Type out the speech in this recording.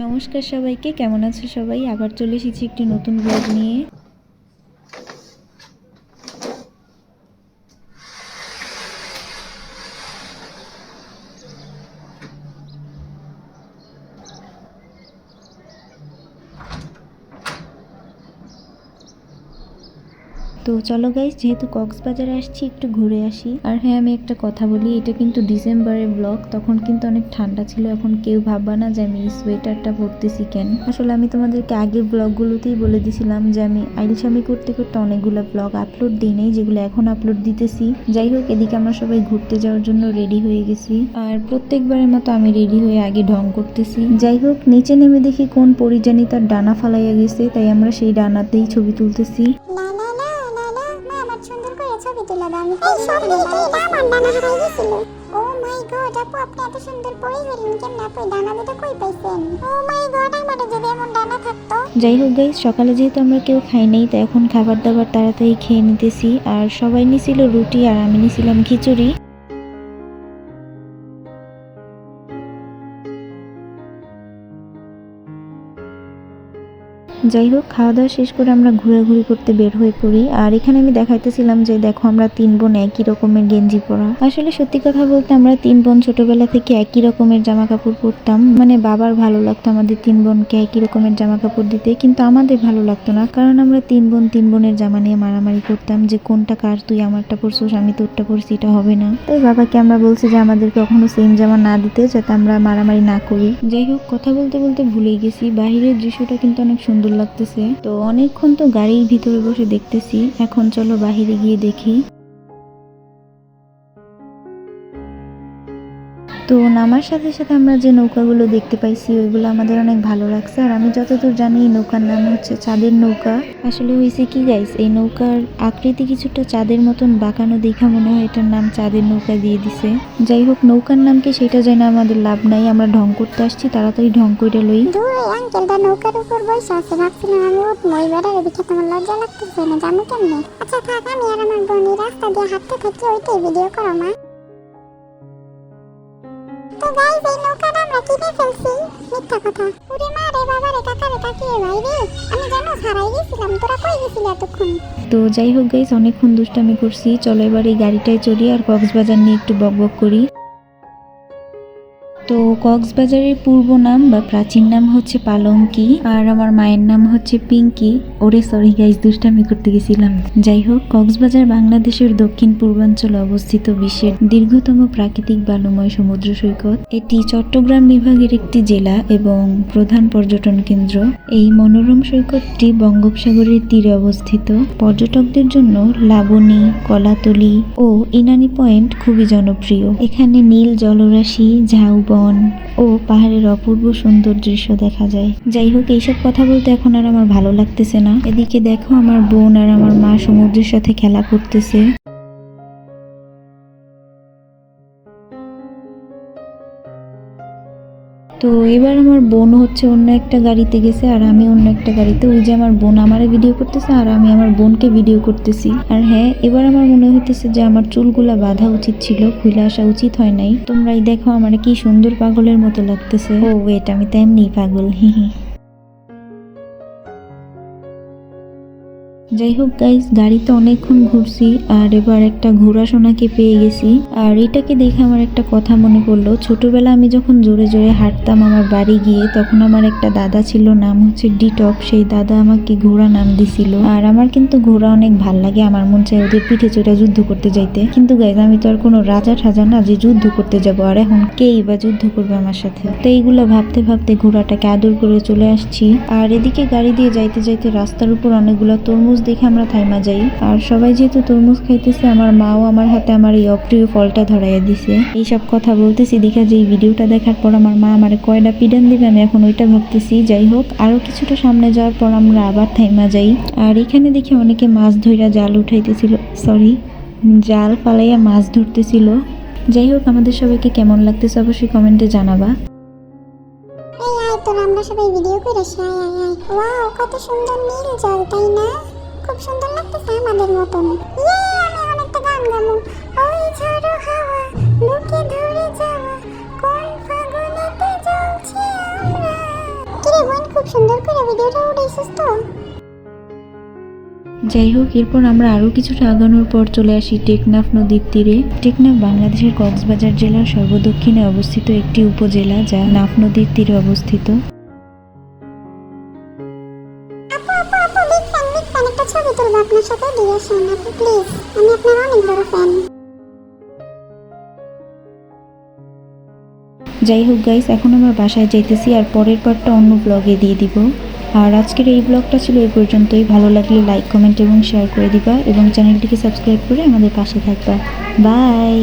নমস্কার সবাইকে, কেমন আছো সবাই? আবার চলে এসেছি একটি নতুন ব্লগ নিয়ে। তো চলো গাইস, যেহেতু কক্সবাজারে আসছি একটু ঘুরে আসি। আর হ্যাঁ, আমি একটা কথা বলি, এটা কিন্তু ডিসেম্বরের ব্লগ, তখন কিন্তু অনেক ঠান্ডা ছিল। এখন কেউ ভাববা না যে আমি এই সোয়েটারটা পরতেছি কেন। আসলে আমি তোমাদেরকে আগের ব্লগগুলোতেই বলে দিছিলাম যে আমি আইলসামি করতে করতে অনেকগুলো ব্লগ আপলোড দিই নাই, যেগুলো এখন আপলোড দিতেছি। যাই হোক, এদিকে আমরা সবাই ঘুরতে যাওয়ার জন্য রেডি হয়ে গেছি। আর প্রত্যেকবারের মতো আমি রেডি হয়ে আগে ঢং করতেছি। যাই হোক, নিচে নেমে দেখি কোন পরিজানি তার ডানা ফালাইয়া গেছে, তাই আমরা সেই ডানাতেই ছবি তুলতেছি। যাই হোক গাইস, সকালে যেহেতু আমরা কেউ খাই নাই, তাই এখন খাবার দাবার তাড়াতাড়ি খেয়ে নিতেছি। আর সবাই নিছিল রুটি আর আমি নিছিলাম খিচুড়ি। যাই হোক, খাওয়া দাওয়া শেষ করে আমরা ঘোরাঘুরি করতে বের হয়ে পড়ি। আর এখানে আমি দেখাইতেছিলাম যে দেখো, আমরা 3 বোন একই রকমের গেঞ্জি পরা। আসলে সত্যি কথা বলতে আমরা 3 বোন ছোটবেলা থেকে একই রকমের জামা কাপড় পরতাম। মানে বাবার ভালো লাগতো আমাদের 3 বোনকে একই রকমের জামা কাপড় দিতে, কিন্তু আমাদের ভালো লাগতো না, কারণ আমরা 3 বোনের জামা নিয়ে মারামারি করতাম যে কোনটা কার, তুই আমারটা পরছিস আমি তোরটা পরছি, এটা হবে না। তাই বাবাকে আমরা বলছি যে আমাদের কখনো সেম জামা না দিতে, যাতে আমরা মারামারি না করি। যাই হোক, কথা বলতে বলতে ভুলেই গেছি, বাহিরের দৃশ্যটা কিন্তু অনেক সুন্দর লাগতেছে। তো অনেকক্ষণ তো গাড়ির ভিতরে বসে দেখতেছি, এখন চলো বাহিরে গিয়ে দেখি। তো নামার সাথে সাথে আমরা যে নৌকাগুলো দেখতে পাইছি ওইগুলো আমাদের অনেক ভালো লাগছে। আর আমি যতদূর জানি এই নৌকার নাম হচ্ছে চাঁদের নৌকা। আসলে হয়েছে কি গাইস, এই নৌকার আকৃতি কিছুটা চাঁদের মতন বাঁকানো, দেখা মনে হয় এটার নাম চাঁদের নৌকা দিয়ে দিছে। যাই হোক, নৌকার নাম কি সেটা জানি না, আমাদের লাভ নাই, আমরা ঢং করতে আসছি, তাড়াতাড়ি ঢং করে লই। আঙ্কেলটা নৌকার উপর বসে আছে, ভাবছিলাম আমি মই বেড়ার এদিকে তোমার লজ্জা লাগতেছে না, জানো কেমনে? আচ্ছা থাক, আমি আর আমার বোন রাস্তা দিয়ে হাঁটতে থাকি, ওইটাই ভিডিও করো মা। তো গাইস, এই নৌকাটা আমরা কিনে ফেলছি। মিথ্যা কথা। ওরে মা রে, বাবা রে, কাকা রে, কাকিয়ে ভাই রে, আমি জানো হারাই গেছিলাম, তোরা কই গেছিলি এতক্ষণ? তো যাই হোক গাইস, অনেকক্ষণ দুষ্টামি করছি, চলো এবার এই গাড়িটায় চড়ি আর কক্সবাজার নিয়ে একটু বকবক করি। তো কক্সবাজারের পূর্ব নাম বা প্রাচীন নাম হচ্ছে পালঙ্কি, আর আমার মায়ের নাম হচ্ছে পিঙ্কি। ওরে সরি গাইস, দুষ্টামি করতে গেছিলাম। যাই হোক, কক্সবাজার বাংলাদেশের দক্ষিণ পূর্বাঞ্চলে অবস্থিত বিশ্বের দীর্ঘতম প্রাকৃতিক বালুময় সমুদ্র সৈকত। এটি চট্টগ্রাম বিভাগের একটি জেলা এবং প্রধান পর্যটন কেন্দ্র। এই মনোরম সৈকতটি বঙ্গোপসাগরের তীরে অবস্থিত। পর্যটকদের জন্য লাবণী, কলাতলি ও ইনানি পয়েন্ট খুবই জনপ্রিয়। এখানে নীল জলরাশি, ঝাউবন ও পাহাড়ের অপূর্ব সুন্দর দৃশ্য দেখা যায়। যাই হোক, এইসব কথা বলতে এখন আর আমার ভালো লাগতেছে না। এদিকে দেখো, আমার বোন আর আমার মা সমুদ্রের সাথে খেলা করতেছে। তো এবার আমার বোন হচ্ছে অন্য একটা গাড়িতে গেছে আর আমি অন্য একটা গাড়িতে। ওই যে আমার বোন আমারে ভিডিও করতেছে আর আমি আমার বোনকে ভিডিও করতেছি। আর হ্যাঁ, এবার আমার মনে হইতেছে যে আমার চুলগুলা বাঁধা উচিত ছিল, খুলে আসা উচিত হয় নাই। তোমরাই দেখো আমার কি সুন্দর পাগলের মতো লাগতেছে। ও ওয়েট, আমি তো এমনি পাগল, হি। যাই হোক গাইস, গাড়িতে অনেকক্ষণ ঘুরছি আর এবার একটা ঘোড়া সোনাকে পেয়ে গেছি। আর এটাকে দেখে আমার একটা কথা মনে পড়লো। ছোটবেলা আমি যখন জোরে জোরে হাঁটতাম আমার বাড়ি গিয়ে, তখন আমার একটা দাদা ছিল, নাম হচ্ছে ডিটপ। সেই দাদা আমাকে ঘোড়া নাম দিছিল। আর আমার কিন্তু ঘোড়া অনেক ভাল লাগে, আমার মন চাই ওদের পিঠে চড়ে যুদ্ধ করতে যাইতে। কিন্তু গাইস, আমি তো আর কোনো রাজা ঠাজা না যে যুদ্ধ করতে যাবো, আর এখন কেই বা যুদ্ধ করবে আমার সাথে। তো এইগুলো ভাবতে ভাবতে ঘোড়াটাকে আদর করে চলে আসছি। আর এদিকে গাড়ি দিয়ে যাইতে যাইতে রাস্তার উপর অনেকগুলো তরমুজ দেখে আমরা থাইমা যাই। আর সবাই যেহেতু তরমুজ খাইতেছে, আমার মাও আমার হাতে আমার এই অপ্রিয় ফলটা ধরাইয়া দিছে। এইসব কথা বলতেছি দেখা যে এই ভিডিওটা দেখার পর আমার মা আমারে কয়টা পিডান দিবে, আমি এখন ওইটা ভাবতেছি। যাই হোক, আরো কিছুটা সামনে যাওয়ার পর আমরা আবার থাইমা যাই। আর এখানে দেখি অনেকে মাছ ধইরা জাল উঠাইতেছিল, সরি জাল ফালাইয়া মাছ ধরতেছিল। যাই হোক, আমাদের সবাইকে কেমন লাগতেছে অবশ্যই কমেন্টে জানাবা। এই আয়, তোরা আমরা সবাই ভিডিও করেছি, আয় আয় আয়। ওয়াও, কত সুন্দর নীল জল, তাই না? খুব সুন্দর লাগতেছে আমাদের মতন। আমি অনেকটা গান গাবো। ওই ঝড়ো হাওয়া বুকে ধরে যাওয়া, কোন ফাগুনেতে জ্বলছি আমরা। খুব সুন্দর করে ভিডিওটা উঠাইছিস তো। যাই হোক, এরপর আমরা আরও কিছুটা আগানোর পর চলে আসি টেকনাফ নদীর তীরে। টেকনাফ বাংলাদেশের কক্সবাজার জেলার সর্বদক্ষিণে অবস্থিত একটি উপজেলা, যা নাফ নদীর তীরে অবস্থিত। আপু আপু আপু বিগ ফ্যান একটা ছবি তুলবো আপনার সাথে, ডিরেকশন আপু প্লিজ, আমি আপনার অনেক বড় ফ্যান। যাই হোক গাইস, এখন আমরা বাসায় যাইতেছি, আর পরের পার্টটা অন্য ব্লগে দিয়ে দিব। আর আজকের এই ব্লগটা ছিল এই পর্যন্তই। ভালো লাগলে লাইক, কমেন্ট এবং শেয়ার করে দিবা, এবং চ্যানেলটিকে সাবস্ক্রাইব করে আমাদের পাশে থাকবা। বাই।